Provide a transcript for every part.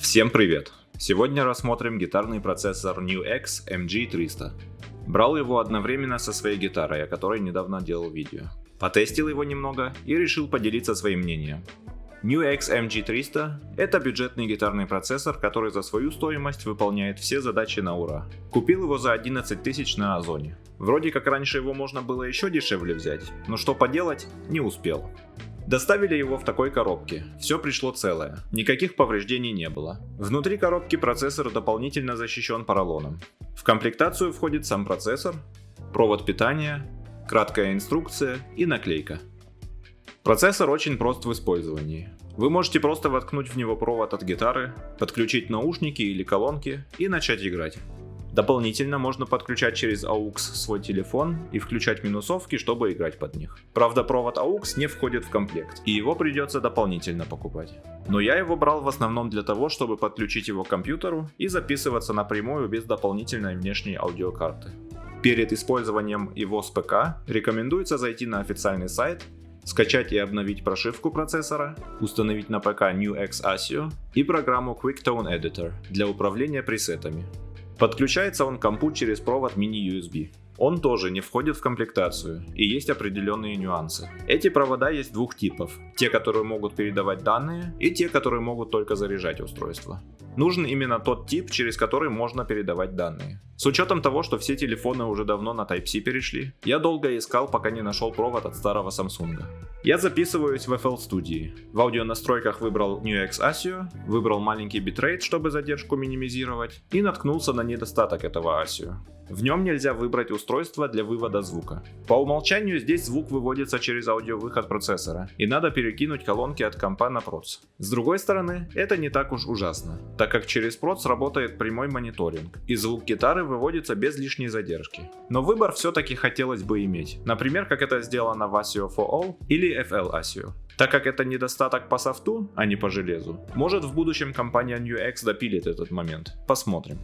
Всем привет! Сегодня рассмотрим гитарный процессор NUX MG300. Брал его одновременно со своей гитарой, о которой недавно делал видео. Потестил его немного и решил поделиться своим мнением. NUX MG300 – это бюджетный гитарный процессор, который за свою стоимость выполняет все задачи на ура. Купил его за 11 тысяч на Озоне. Вроде как раньше его можно было еще дешевле взять, но что поделать, не успел. Доставили его в такой коробке, все пришло целое, никаких повреждений не было. Внутри коробки процессор дополнительно защищен поролоном. В комплектацию входит сам процессор, провод питания, краткая инструкция и наклейка. Процессор очень прост в использовании. Вы можете просто воткнуть в него провод от гитары, подключить наушники или колонки и начать играть. Дополнительно можно подключать через AUX свой телефон и включать минусовки, чтобы играть под них. Правда, провод AUX не входит в комплект, и его придется дополнительно покупать. Но я его брал в основном для того, чтобы подключить его к компьютеру и записываться напрямую без дополнительной внешней аудиокарты. Перед использованием его с ПК рекомендуется зайти на официальный сайт, скачать и обновить прошивку процессора, установить на ПК NUX ASIO и программу QuickTone Editor для управления пресетами. Подключается он к компу через провод mini-USB. Он тоже не входит в комплектацию, и есть определенные нюансы. Эти провода есть двух типов. Те, которые могут передавать данные, и те, которые могут только заряжать устройство. Нужен именно тот тип, через который можно передавать данные. С учетом того, что все телефоны уже давно на Type-C перешли, я долго искал, пока не нашел провод от старого Samsung. Я записываюсь в FL Studio. В аудионастройках выбрал NUX ASIO, выбрал маленький битрейт, чтобы задержку минимизировать, и наткнулся на недостаток этого ASIO. В нем нельзя выбрать устройство для вывода звука. По умолчанию здесь звук выводится через аудиовыход процессора, и надо перекинуть колонки от компа на проц. С другой стороны, это не так уж ужасно, так как через проц работает прямой мониторинг, и звук гитары выводится без лишней задержки. Но выбор все-таки хотелось бы иметь, например, как это сделано в ASIO for All или FL ASIO. Так как это недостаток по софту, а не по железу, может в будущем компания NUX допилит этот момент. Посмотрим.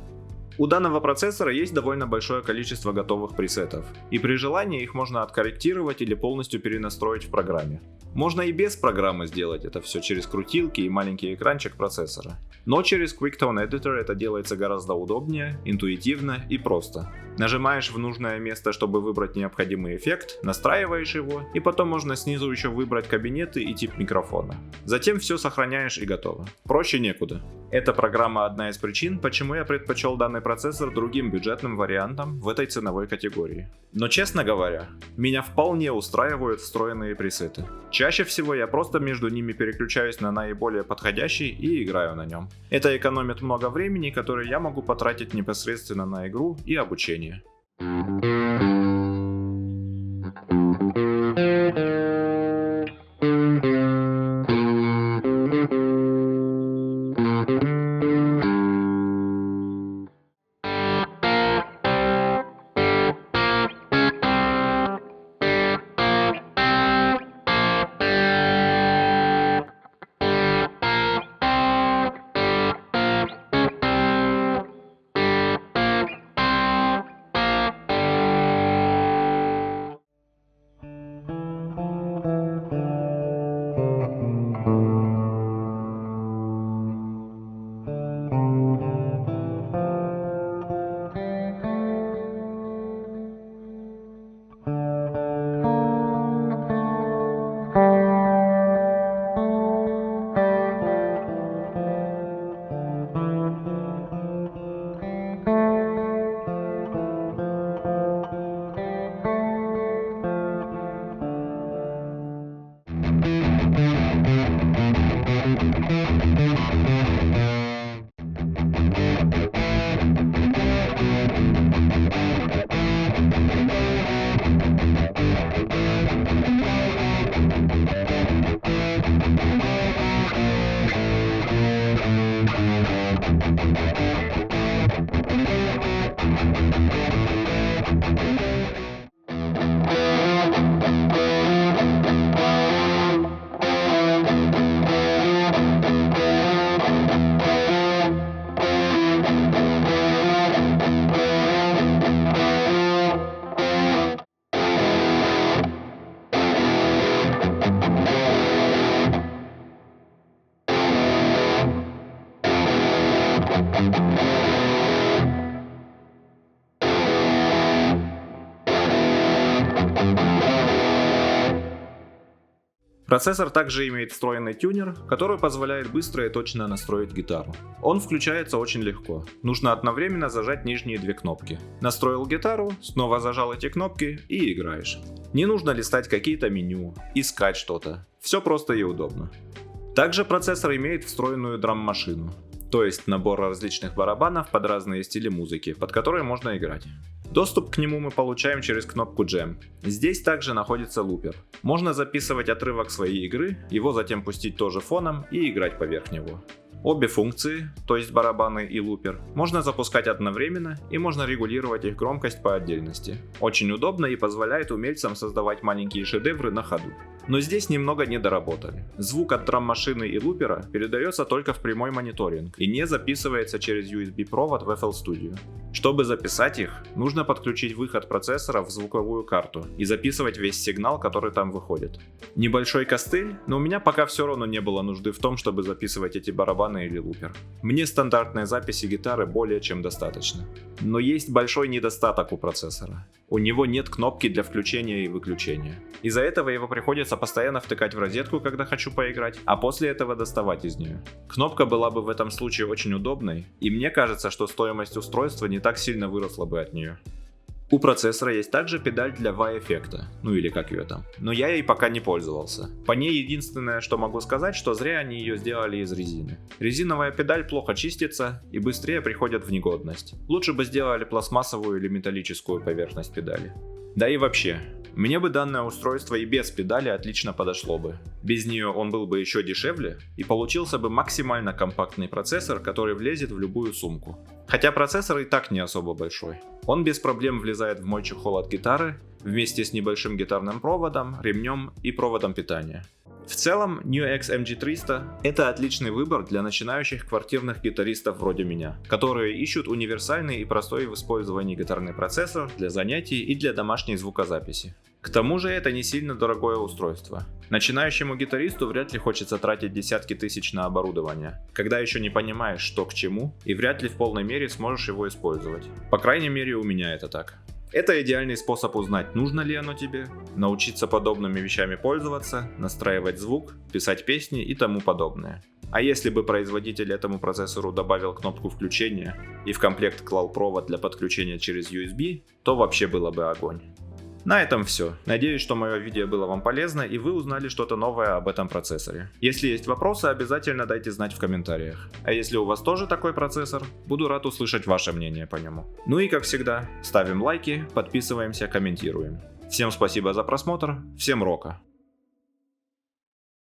У данного процессора есть довольно большое количество готовых пресетов, и при желании их можно откорректировать или полностью перенастроить в программе. Можно и без программы сделать это все через крутилки и маленький экранчик процессора. Но через QuickTone Editor это делается гораздо удобнее, интуитивно и просто. Нажимаешь в нужное место, чтобы выбрать необходимый эффект, настраиваешь его, и потом можно снизу еще выбрать кабинеты и тип микрофона. Затем все сохраняешь и готово. Проще некуда. Эта программа одна из причин, почему я предпочел данный процессор другим бюджетным вариантам в этой ценовой категории. Но честно говоря, меня вполне устраивают встроенные пресеты. Чаще всего я просто между ними переключаюсь на наиболее подходящий и играю на нем. Это экономит много времени, которое я могу потратить непосредственно на игру и обучение. Процессор также имеет встроенный тюнер, который позволяет быстро и точно настроить гитару. Он включается очень легко. Нужно одновременно зажать нижние две кнопки. Настроил гитару, снова зажал эти кнопки и играешь. Не нужно листать какие-то меню, искать что-то. Все просто и удобно. Также процессор имеет встроенную драм-машину, то есть набор различных барабанов под разные стили музыки, под которые можно играть. Доступ к нему мы получаем через кнопку Jam. Здесь также находится лупер. Можно записывать отрывок своей игры, его затем пустить тоже фоном и играть поверх него. Обе функции, то есть барабаны и лупер, можно запускать одновременно и можно регулировать их громкость по отдельности. Очень удобно и позволяет умельцам создавать маленькие шедевры на ходу. Но здесь немного не доработали. Звук от драм-машины и лупера передается только в прямой мониторинг и не записывается через USB-провод в FL Studio. Чтобы записать их, нужно подключить выход процессора в звуковую карту и записывать весь сигнал, который там выходит. Небольшой костыль, но у меня пока все равно не было нужды в том, чтобы записывать эти барабаны или лупер. Мне стандартной записи гитары более чем достаточно. Но есть большой недостаток у процессора. У него нет кнопки для включения и выключения. Из-за этого его приходится постоянно втыкать в розетку, когда хочу поиграть, а после этого доставать из нее. Кнопка была бы в этом случае очень удобной, и мне кажется, что стоимость устройства не так сильно выросла бы от нее. У процессора есть также педаль для вай-эффекта, ну или как ее там, но я ей пока не пользовался. По ней единственное, что могу сказать, что зря они ее сделали из резины. Резиновая педаль плохо чистится и быстрее приходит в негодность. Лучше бы сделали пластмассовую или металлическую поверхность педали. Да и вообще, мне бы данное устройство и без педали отлично подошло бы. Без нее он был бы еще дешевле и получился бы максимально компактный процессор, который влезет в любую сумку. Хотя процессор и так не особо большой. Он без проблем влезает в мой чехол от гитары вместе с небольшим гитарным проводом, ремнем и проводом питания. В целом, NUX MG300 — это отличный выбор для начинающих квартирных гитаристов вроде меня, которые ищут универсальный и простой в использовании гитарный процессор для занятий и для домашней звукозаписи. К тому же это не сильно дорогое устройство. Начинающему гитаристу вряд ли хочется тратить десятки тысяч на оборудование, когда еще не понимаешь, что к чему, и вряд ли в полной мере сможешь его использовать. По крайней мере, у меня это так. Это идеальный способ узнать, нужно ли оно тебе, научиться подобными вещами пользоваться, настраивать звук, писать песни и тому подобное. А если бы производитель этому процессору добавил кнопку включения и в комплект клал провод для подключения через USB, то вообще было бы огонь. На этом все. Надеюсь, что мое видео было вам полезно и вы узнали что-то новое об этом процессоре. Если есть вопросы, обязательно дайте знать в комментариях. А если у вас тоже такой процессор, буду рад услышать ваше мнение по нему. Ну и как всегда, ставим лайки, подписываемся, комментируем. Всем спасибо за просмотр, всем рока!